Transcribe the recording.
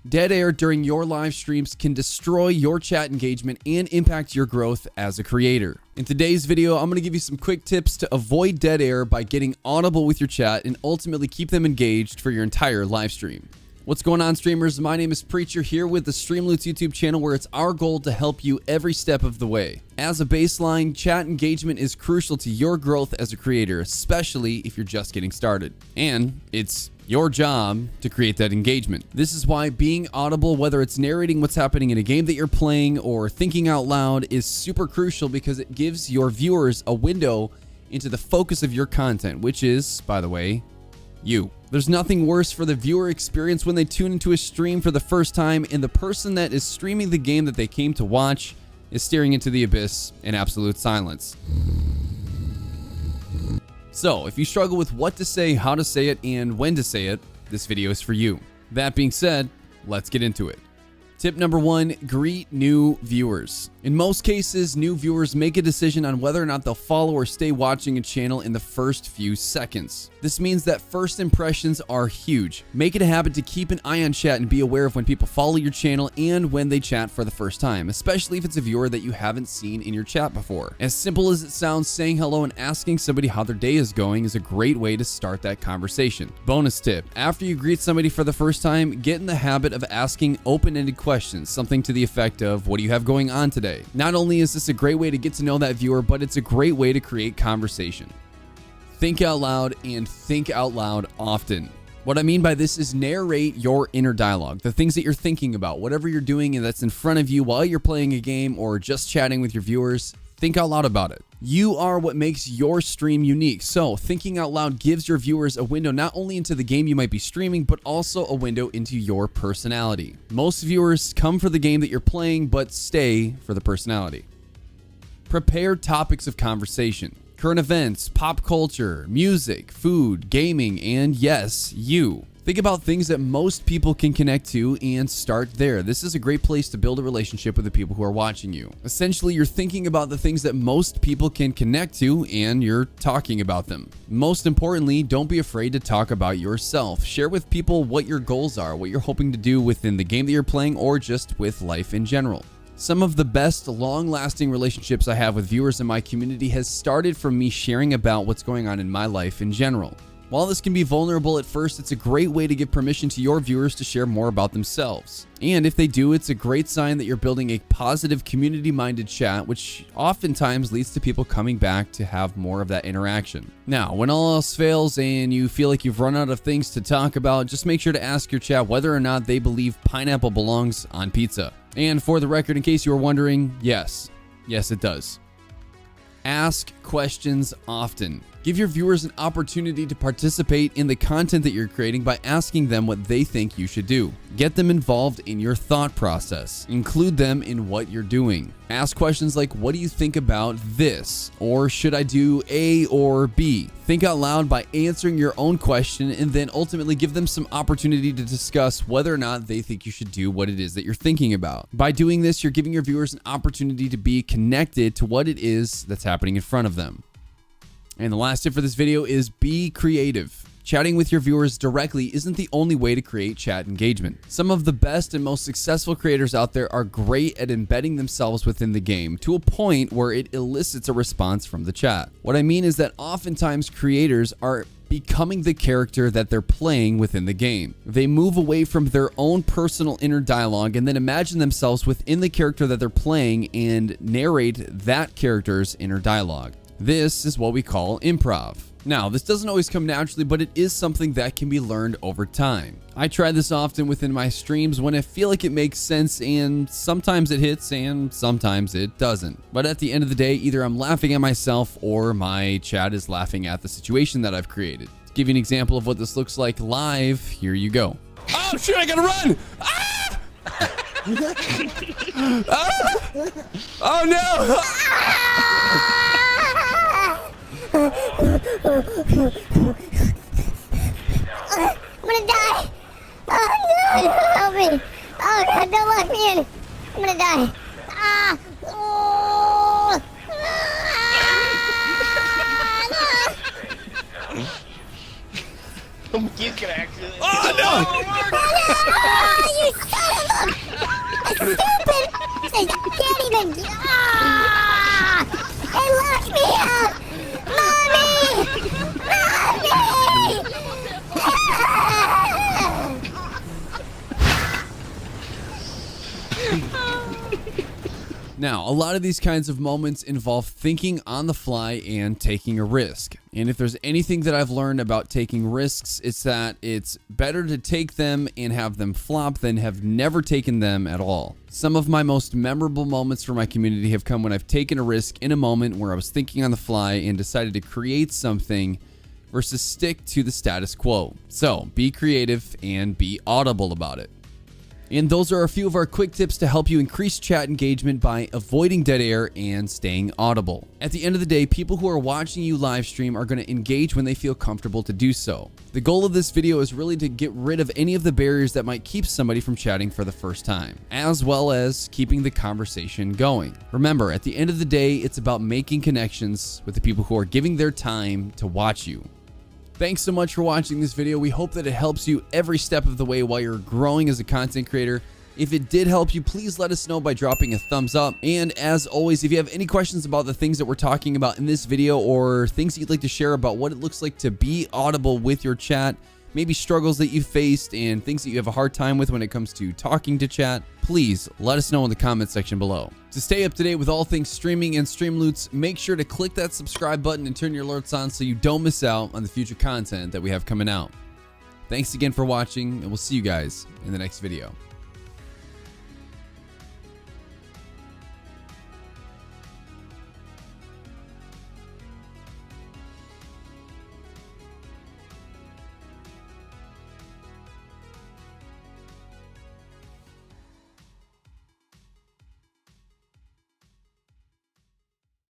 Dead air during your live streams can destroy your chat engagement and impact your growth as a creator. In today's video, I'm going to give you some quick tips to avoid dead air by getting audible with your chat and ultimately keep them engaged for your entire live stream. What's going on, streamers? My name is Preacher, here with the Streamloots YouTube channel, where it's our goal to help you every step of the way. As a baseline, chat engagement is crucial to your growth as a creator, especially if you're just getting started. And it's your job to create that engagement. This is why being audible, whether it's narrating what's happening in a game that you're playing or thinking out loud, is super crucial because it gives your viewers a window into the focus of your content, which is, by the way, you. There's nothing worse for the viewer experience when they tune into a stream for the first time and the person that is streaming the game that they came to watch is staring into the abyss in absolute silence. So, if you struggle with what to say, how to say it, and when to say it, this video is for you. That being said, let's get into it. Tip number 1, greet new viewers. In most cases, new viewers make a decision on whether or not they'll follow or stay watching a channel in the first few seconds. This means that first impressions are huge. Make it a habit to keep an eye on chat and be aware of when people follow your channel and when they chat for the first time, especially if it's a viewer that you haven't seen in your chat before. As simple as it sounds, saying hello and asking somebody how their day is going is a great way to start that conversation. Bonus tip, after you greet somebody for the first time, get in the habit of asking open-ended questions, something to the effect of, what do you have going on today? Not only is this a great way to get to know that viewer, but it's a great way to create conversation. Think out loud and think out loud often. What I mean by this is narrate your inner dialogue, the things that you're thinking about, whatever you're doing and that's in front of you while you're playing a game or just chatting with your viewers. Think out loud about it. You are what makes your stream unique. So thinking out loud gives your viewers a window not only into the game you might be streaming, but also a window into your personality. Most viewers come for the game that you're playing, but stay for the personality. Prepare topics of conversation. Current events, pop culture, music, food, gaming, and yes, you. Think about things that most people can connect to and start there. This is a great place to build a relationship with the people who are watching you. Essentially, you're thinking about the things that most people can connect to and you're talking about them. Most importantly, don't be afraid to talk about yourself. Share with people what your goals are, what you're hoping to do within the game that you're playing or just with life in general. Some of the best long-lasting relationships I have with viewers in my community has started from me sharing about what's going on in my life in general. While this can be vulnerable at first, it's a great way to give permission to your viewers to share more about themselves. And if they do, it's a great sign that you're building a positive community-minded chat, which oftentimes leads to people coming back to have more of that interaction. Now, when all else fails and you feel like you've run out of things to talk about, just make sure to ask your chat whether or not they believe pineapple belongs on pizza. And for the record, in case you were wondering, yes, it does. Ask questions often. Give your viewers an opportunity to participate in the content that you're creating by asking them what they think you should do. Get them involved in your thought process. Include them in what you're doing. Ask questions like, what do you think about this? Or should I do A or B? Think out loud by answering your own question and then ultimately give them some opportunity to discuss whether or not they think you should do what it is that you're thinking about. By doing this, you're giving your viewers an opportunity to be connected to what it is that's happening in front of them. And the last tip for this video is be creative. Chatting with your viewers directly isn't the only way to create chat engagement. Some of the best and most successful creators out there are great at embedding themselves within the game to a point where it elicits a response from the chat. What I mean is that oftentimes creators are becoming the character that they're playing within the game. They move away from their own personal inner dialogue and then imagine themselves within the character that they're playing and narrate that character's inner dialogue. This is what we call improv. Now, this doesn't always come naturally, but it is something that can be learned over time. I try this often within my streams when I feel like it makes sense, and sometimes it hits and sometimes it doesn't. But at the end of the day, either I'm laughing at myself or my chat is laughing at the situation that I've created. To give you an example of what this looks like live, here you go. Oh shoot, I gotta run! Ah! Ah! Oh no! I'm gonna die! Oh no! Help me! Oh God, don't lock me in! I'm gonna die! Ah! Oh! He's gonna accidentally. Oh no! Oh, no! You suck! Now, a lot of these kinds of moments involve thinking on the fly and taking a risk. And if there's anything that I've learned about taking risks, it's that it's better to take them and have them flop than have never taken them at all. Some of my most memorable moments for my community have come when I've taken a risk in a moment where I was thinking on the fly and decided to create something versus stick to the status quo. So, be creative and be audible about it. And those are a few of our quick tips to help you increase chat engagement by avoiding dead air and staying audible. At the end of the day, people who are watching you live stream are going to engage when they feel comfortable to do so. The goal of this video is really to get rid of any of the barriers that might keep somebody from chatting for the first time, as well as keeping the conversation going. Remember, at the end of the day, it's about making connections with the people who are giving their time to watch you. Thanks so much for watching this video. We hope that it helps you every step of the way while you're growing as a content creator. If it did help you, please let us know by dropping a thumbs up. And as always, if you have any questions about the things that we're talking about in this video or things that you'd like to share about what it looks like to be audible with your chat, maybe struggles that you faced and things that you have a hard time with when it comes to talking to chat, please let us know in the comment section below. To stay up to date with all things streaming and Streamloots, make sure to click that subscribe button and turn your alerts on so you don't miss out on the future content that we have coming out. Thanks again for watching, and we'll see you guys in the next video.